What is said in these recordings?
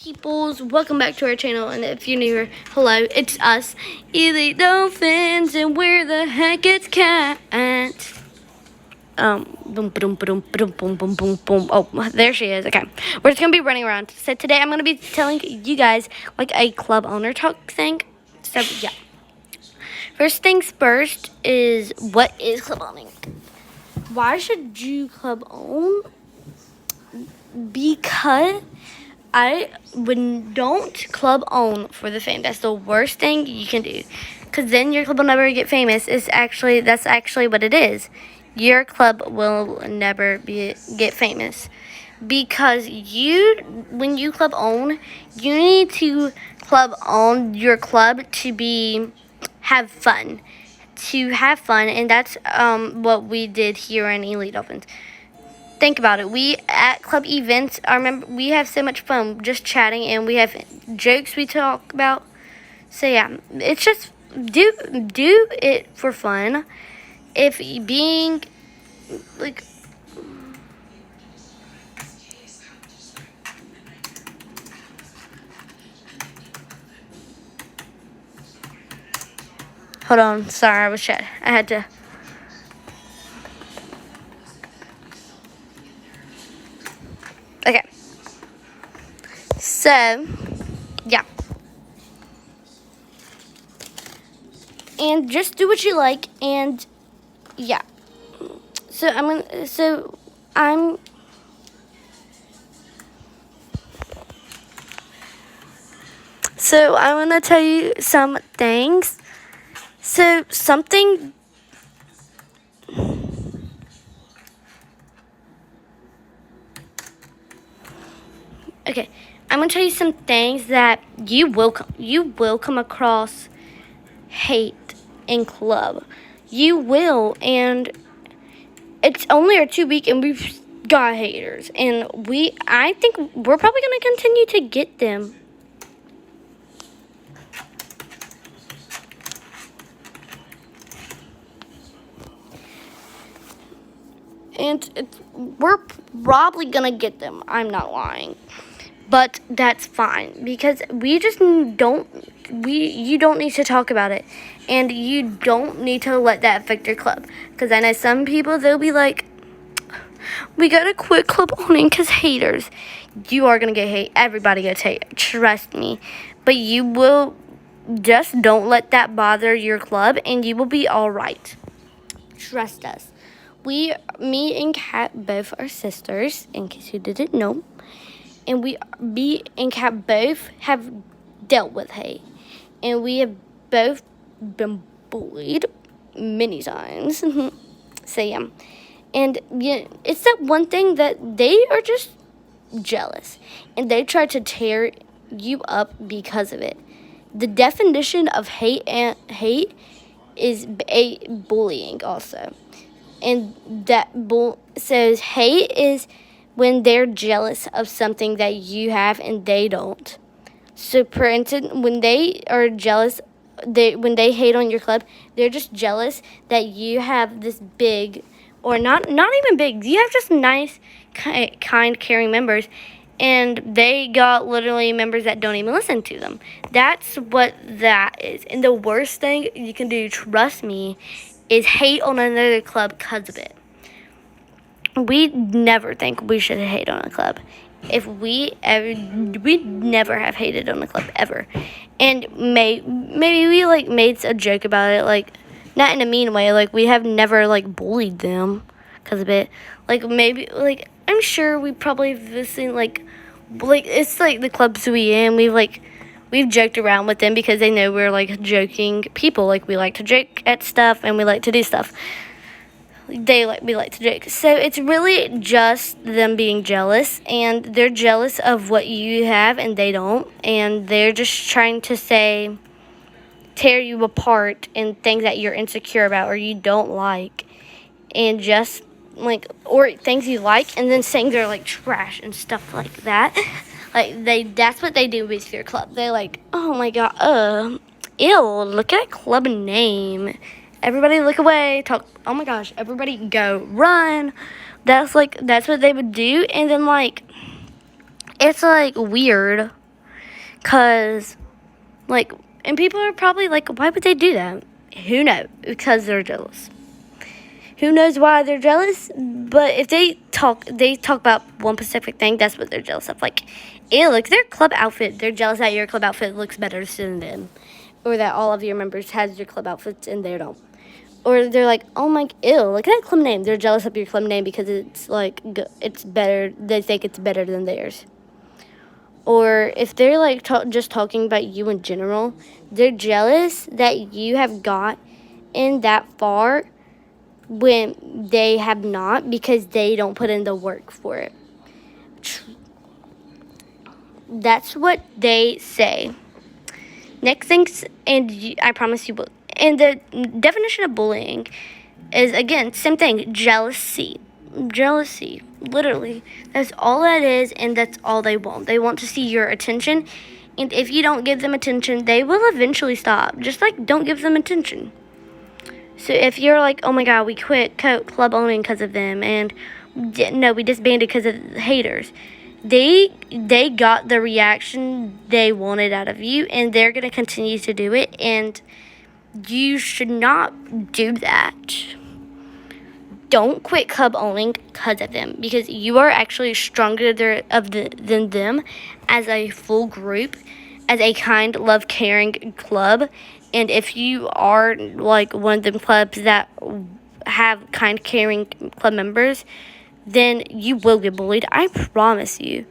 peoples? Welcome back to our channel, and if you're new here, hello, it's us, Elite Dolphins, and where the heck it's Cat? Boom, boom, boom, boom, boom, boom, boom, boom. Oh, there she is. Okay, we're just gonna be running around. So today I'm gonna be telling you guys like a club owner talk thing. So yeah, first things first is what is club owning? Why should you club own? Because don't club own for the fame. That's the worst thing you can do, because then your club will never get famous. That's actually what it is. Your club will never get famous, because when you club own, you need to club own your club to have fun, and that's what we did here in Elite Dolphins. Think about it. We at club events, I remember we have so much fun just chatting, and we have jokes we talk about. So yeah, it's just do it for fun. If being like hold on, sorry, I was chatting. I had to. Okay. So, yeah. And just do what you like, and yeah. So I'm gonna tell you some things. So something Okay, I'm gonna tell you some things that you will come across hate in club. You will, and it's only our 2 week, and we've got haters, and I think we're probably gonna continue to get them. And we're probably gonna get them. I'm not lying. But that's fine, because you don't need to talk about it, and you don't need to let that affect your club. Because I know some people, they'll be like, we gotta quit club owning because haters. You are gonna get hate. Everybody gets hate. Trust me. But you will just don't let that bother your club, and you will be all right. Trust us. Me and Kat both are sisters, in case you didn't know. And me and Kat both have dealt with hate. And we have both been bullied many times. So, yeah. And yeah, it's that one thing that they are just jealous. And they try to tear you up because of it. The definition of hate is bullying also. And that says hate is when they're jealous of something that you have and they don't. So, for instance, when they are jealous, when they hate on your club, they're just jealous that you have this big, or not even big, you have just nice, kind, caring members, and they got literally members that don't even listen to them. That's what that is. And the worst thing you can do, trust me, is hate on another club because of it. We never think we should hate on a club. We never have hated on a club ever. And maybe we made a joke about it, not in a mean way. We have never bullied them because of it. I'm sure we probably have seen it's the clubs we in. We've joked around with them because they know we're joking people. We like to joke at stuff, and we like to do stuff. We like to joke. So it's really just them being jealous, and they're jealous of what you have and they don't, and they're just trying to tear you apart and things that you're insecure about or you don't like, and just or things you like, and then saying they're trash and stuff like that. That's what they do with your club. They're oh my god, ew, look at club name. Everybody look away, talk, oh my gosh, everybody go, run. That's what they would do, and then it's weird. Because, like, and people are probably like, why would they do that? Who knows? Because they're jealous. Who knows why they're jealous? But if they talk about one specific thing, that's what they're jealous of. Like, ew, look, their club outfit. They're jealous that your club outfit looks better than them. Or that all of your members has your club outfits and they don't. Or they're like, oh my, ew, look at that club name. They're jealous of your club name because it's like, it's better. They think it's better than theirs. Or if they're like just talking about you in general, they're jealous that you have got in that far when they have not, because they don't put in the work for it. That's what they say. Next things, and I promise you will. And the definition of bullying is, again, same thing, jealousy. Jealousy, literally. That's all that is, and that's all they want. They want to see your attention, and if you don't give them attention, they will eventually stop. Just like, don't give them attention. So if you're like, oh my god, we quit club owning because of them, and no, we disbanded because of haters, they got the reaction they wanted out of you, and they're going to continue to do it, and you should not do that. Don't quit club owning because of them, because you are actually stronger than them as a full group, as a kind, love, caring club. And if you are like one of them clubs that have kind, caring club members, then you will get bullied. I promise you.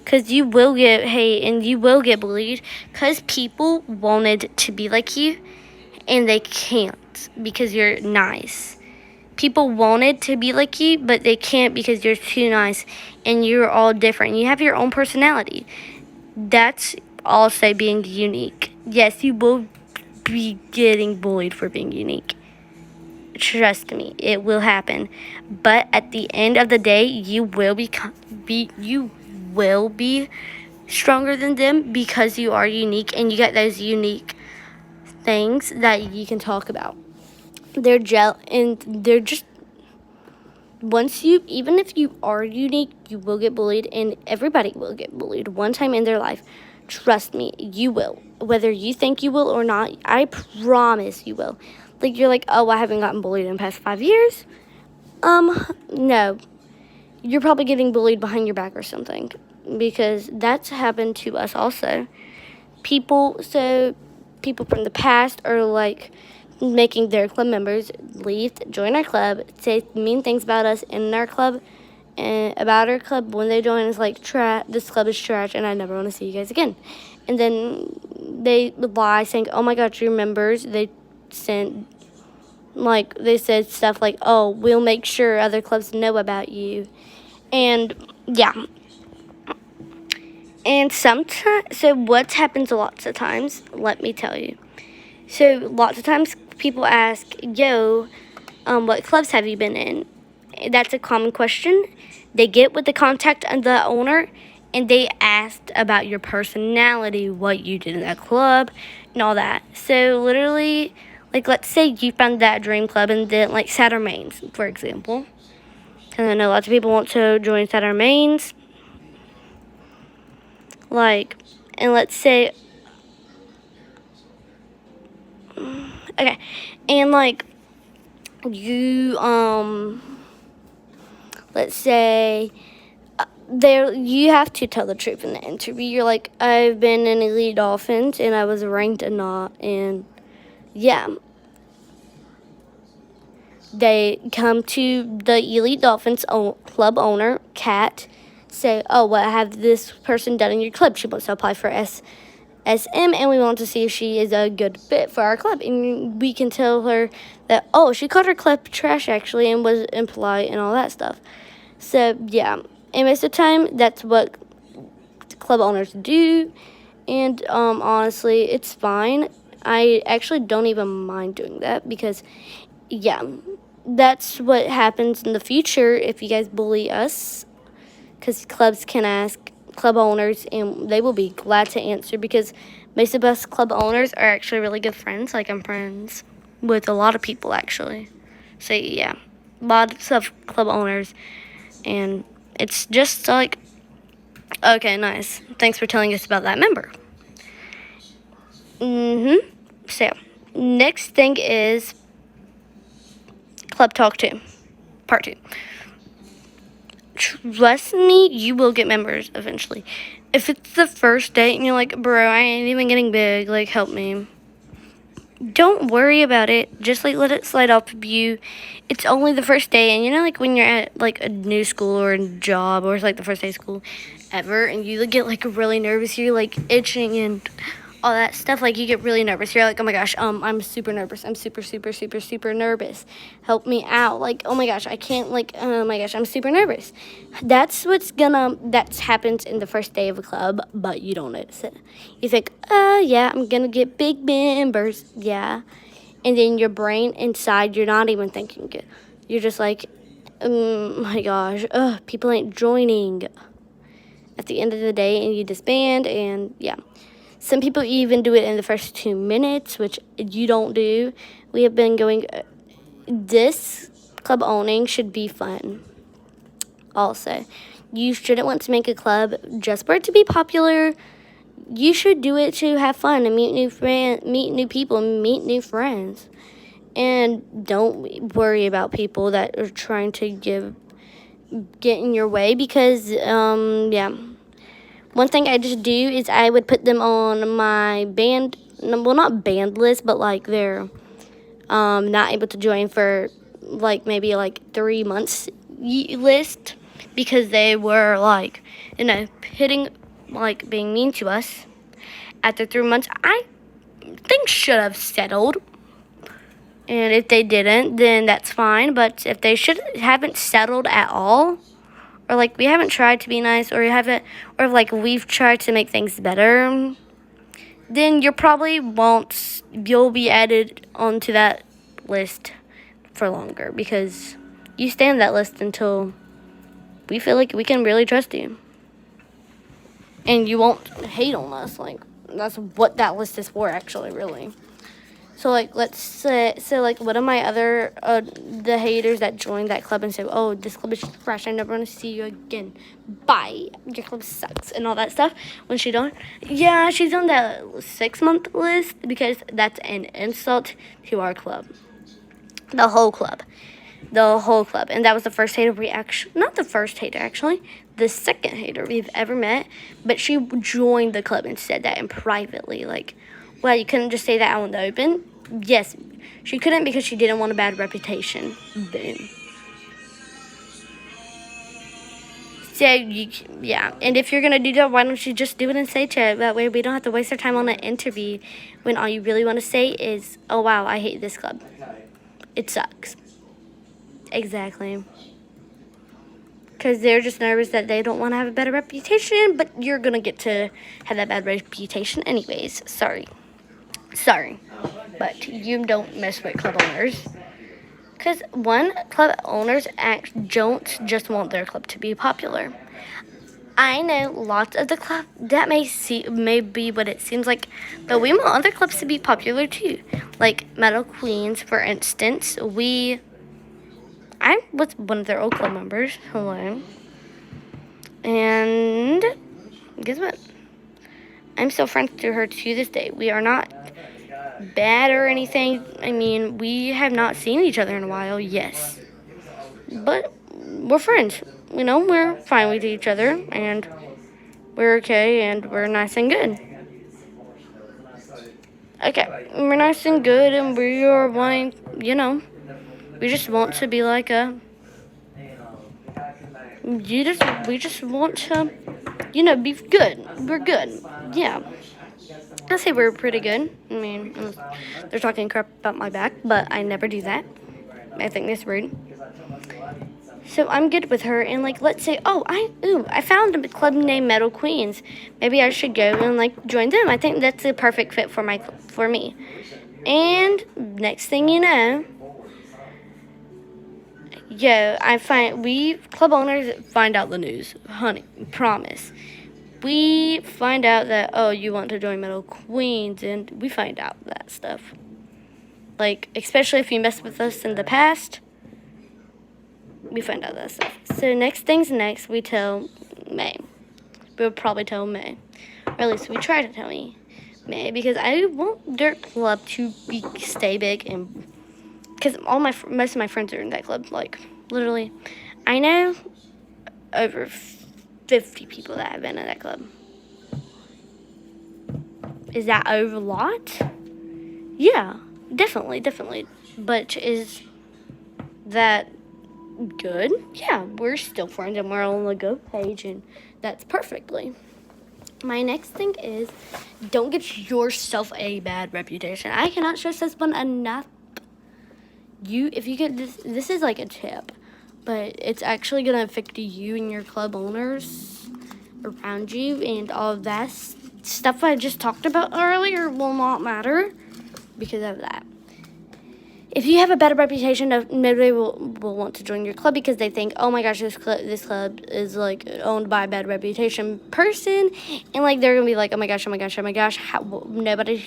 Because you will get hate and you will get bullied because people wanted to be like you and they can't because you're nice. People wanted to be like you, but they can't because you're too nice and you're all different. You have your own personality. That's also being unique. Yes, you will be getting bullied for being unique. Trust me, it will happen. But at the end of the day, you will be stronger than them because you are unique and you got those unique things that you can talk about. They're just, even if you are unique, you will get bullied, and everybody will get bullied one time in their life. Trust me, you will. Whether you think you will or not, I promise you will. Like, you're like, oh, I haven't gotten bullied in the past 5 years. No. You're probably getting bullied behind your back or something, because that's happened to us also. People from the past are like making their club members leave, join our club, say mean things about us in our club, and about our club. When they join, it's like, this club is trash and I never want to see you guys again. And then they lie saying, oh my god, your members. They said stuff like, oh, we'll make sure other clubs know about you. And yeah. And sometimes, so what happens lots of times, let me tell you. So lots of times people ask, yo, what clubs have you been in? That's a common question. They get with the contact of the owner, and they asked about your personality, what you did in that club, and all that. So literally, like, let's say you found that dream club and didn't like Saturn Mains, for example. Because I know lots of people want to join Saturn Mains. Like, and let's say, okay, and like, you, let's say, you have to tell the truth in the interview. You're like, I've been in Elite Dolphins, and I was ranked a not, and yeah. They come to the Elite Dolphins club owner, Kat, say, oh, what have this person done in your club? She wants to apply for SM, and we want to see if she is a good fit for our club. And we can tell her that, oh, she called her club trash, actually, and was impolite and all that stuff. So, yeah. And most of the time, that's what club owners do. And, honestly, it's fine. I actually don't even mind doing that because, yeah, that's what happens in the future if you guys bully us. Because clubs can ask club owners, and they will be glad to answer, because most of us club owners are actually really good friends. Like, I'm friends with a lot of people, actually. So, yeah, lots of club owners, and it's just like, okay, nice. Thanks for telling us about that member. So, next thing is Club Talk 2, Part 2. Trust me, you will get members eventually. If it's the first date and you're like, bro, I ain't even getting big, like, help me. Don't worry about it. Just, like, let it slide off of you. It's only the first day, and you know, like, when you're at, like, a new school or a job, or it's, like, the first day of school ever, and you get, like, really nervous, you're, like, itching and all that stuff, like, you get really nervous. You're like, oh my gosh, I'm super nervous. I'm super nervous. Help me out. Like, oh my gosh, I can't, like, oh my gosh, I'm super nervous. That happens in the first day of a club, but you don't notice it. You think, yeah, I'm gonna get big members, yeah. And then your brain inside, you're not even thinking it. You're just like, oh my gosh, people ain't joining. At the end of the day, and you disband, and yeah. Some people even do it in the first 2 minutes, which you don't do. We have been going, this club owning should be fun. Also, you shouldn't want to make a club just for it to be popular. You should do it to have fun and meet new people, and meet new friends. And don't worry about people that are trying to get in your way, because, yeah. One thing I just do is I would put them on my band, well, not band list, but like they're not able to join for like maybe like 3 months list, because they were like, hitting, like being mean to us. After 3 months, I think should have settled. And if they didn't, then that's fine. But if they haven't settled at all, or like we haven't tried to be nice, or or like we've tried to make things better, then you'll be added onto that list for longer, because you stay on that list until we feel like we can really trust you. And you won't hate on us. Like, that's what that list is for, actually, really. So, like, let's say, like, one of my other, the haters that joined that club and said, oh, this club is trash, I never want to see you again. Bye. Your club sucks, and all that stuff. When she's on that 6-month list, because that's an insult to our club. The whole club. And that was the first hater not the first hater, actually. The second hater we've ever met. But she joined the club and said that in privately, like, well, you couldn't just say that out in the open. Yes, she couldn't, because she didn't want a bad reputation. Boom. So, yeah. And if you're going to do that, why don't you just do it and say to it? That way we don't have to waste our time on an interview when all you really want to say is, oh, wow, I hate this club. It sucks. Exactly. Because they're just nervous that they don't want to have a better reputation, but you're going to get to have that bad reputation anyways. Sorry. But you don't mess with club owners. Because, club owners don't just want their club to be popular. I know lots of the club, that may be what it seems like, but we want other clubs to be popular too. Like Metal Queens, for instance. I was one of their old club members. Hello. And guess what? I'm still friends to her to this day. We are not bad or anything. I mean, we have not seen each other in a while, yes. But we're friends. We're fine with each other, and we're okay, and we're nice and good. Okay, we're nice and good, and we are wanting, we just want to be like we just want to, be good. We're good. Yeah. I say we're pretty good. I mean, they're talking crap about my back, but I never do that. I think that's rude. So I'm good with her, and like, let's say, I found a club named Metal Queens. Maybe I should go and like join them. I think that's the perfect fit for me. And next thing you know, we club owners find out the news, honey. Promise. We find out that, you want to join Metal Queens, and we find out that stuff. Like, especially if you messed with us in the past, we find out that stuff. So next thing's next, we tell May. We'll probably tell May. Or at least we try to tell me. me because I want their club to stay big, and because most of my friends are in that club. Like literally, I know over 50 people that have been in that club. Is that over a lot? Yeah, definitely. But is that good? Yeah, we're still friends and we're on the go page, and that's perfectly. My next thing is, don't get yourself a bad reputation. I cannot stress this one enough. If you get this is like a tip, but it's actually gonna affect you and your club owners around you, and all of that stuff I just talked about earlier will not matter because of that. If you have a better reputation, nobody will want to join your club because they think, oh my gosh, this club is like owned by a bad reputation person, and like they're gonna be like, oh my gosh, nobody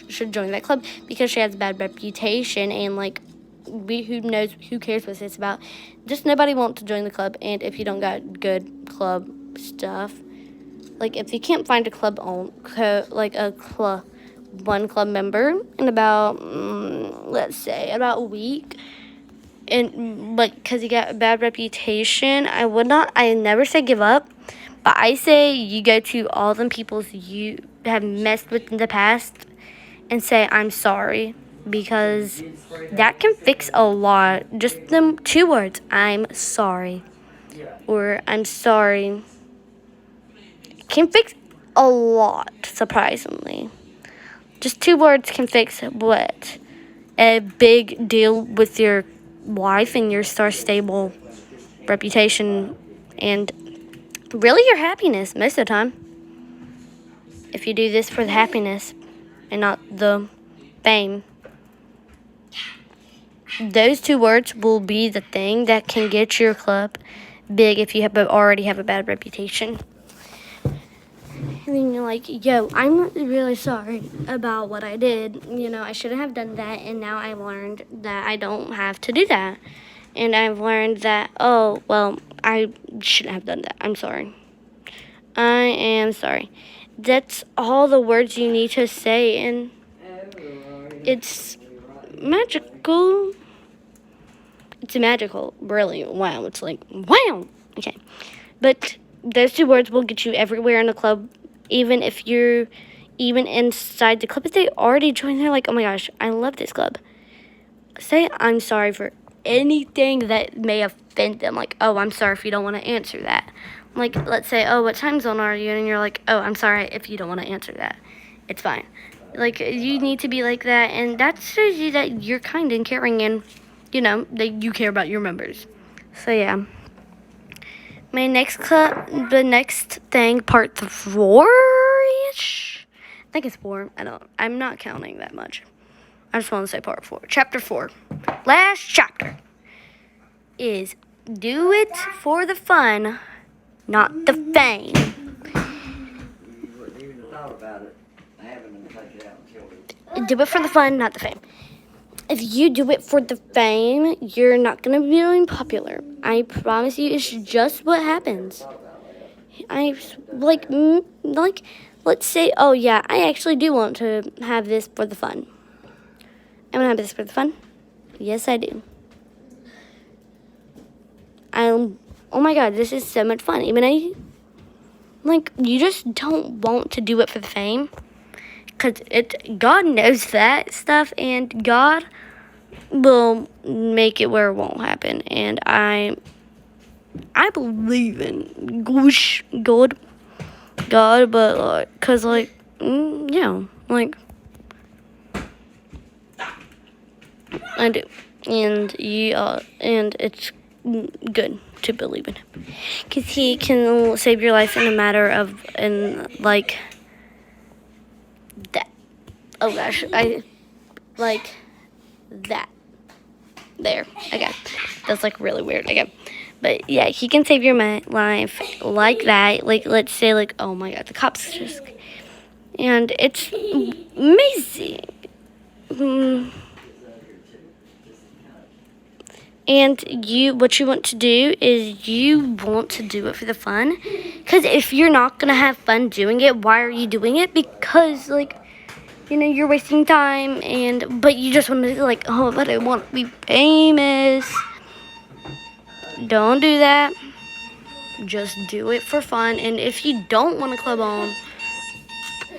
should join that club because she has a bad reputation, and like who cares what it's about? Just nobody wants to join the club, and if you don't got good club stuff, like if you can't find a club one club member in about let's say about a week, and like because you got a bad reputation, I never say give up, but I say you go to all them people you have messed with in the past and say I'm sorry, because that can fix a lot. Just them 2 words, I'm sorry, or I'm sorry, can fix a lot, surprisingly. Just 2 words can fix what? A big deal with your wife and your star-stable reputation, and really your happiness most of the time. If you do this for the happiness and not the fame, those 2 words will be the thing that can get your club big if you already have a bad reputation. And then you're like, yo, I'm really sorry about what I did. I shouldn't have done that, and now I learned that I don't have to do that. And I've learned that, oh, well, I shouldn't have done that. I'm sorry. I am sorry. That's all the words you need to say, and it's magical. It's magical, really. Wow, it's like, wow. Okay. But those 2 words will get you everywhere in the club, even if you're even inside the club. If they already joined, they're like, oh my gosh, I love this club. Say I'm sorry for anything that may offend them. Like, oh, I'm sorry if you don't want to answer that. Like, let's say, oh, what time zone are you? And you're like, oh, I'm sorry if you don't want to answer that. It's fine. Like, you need to be like that, and that shows you that you're kind and caring, and, that you care about your members. So, yeah. My the next thing, part 4-ish? I think it's 4. I'm not counting that much. I just want to say part 4. Chapter 4. Last chapter is do it for the fun, not the fame. Do it for the fun, not the fame. If you do it for the fame, you're not going to be really popular. I promise you, it's just what happens. Let's say, oh yeah, I actually do want to have this for the fun. I'm going to have this for the fun. Yes, I do. Oh my god, this is so much fun. Even you just don't want to do it for the fame. Because God knows that stuff, and God will make it where it won't happen. And I believe in God, but because I do, and and it's good to believe in Him, because He can save your life in a matter of that. Oh gosh, I like that. There. Okay. That's like really weird. Okay. But yeah, He can save your life like that. Like, let's say, like, oh my god, the cops just. And it's amazing. And what you want to do is you want to do it for the fun. Because if you're not going to have fun doing it, why are you doing it? Because, like, you know, you're wasting time, but you just want to, like, oh, but I want to be famous. Don't do that. Just do it for fun. And if you don't want to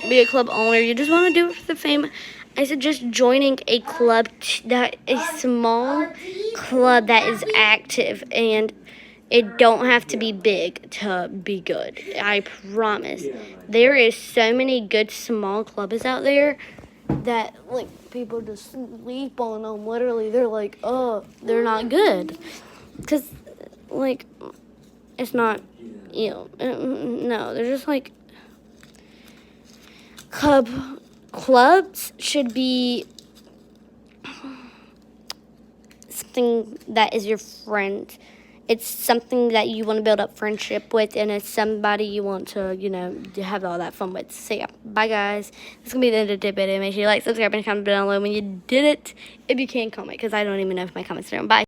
be a club owner, you just want to do it for the fame, I suggest joining a club a small club that is active, and it don't have to be big to be good. I promise. There is so many good small clubs out there that, like, people just sleep on them. Literally, they're like, oh, they're not good. Because, like, it's not, you know, no, they're just like, clubs should be something that is your friend. It's something that you want to build up friendship with, and it's somebody you want to, you know, have all that fun with. So, yeah, bye, guys. This is going to be the end of the video. Make sure you like, subscribe, and comment down below when you did it. If you can, comment, because I don't even know if my comments are on. Bye.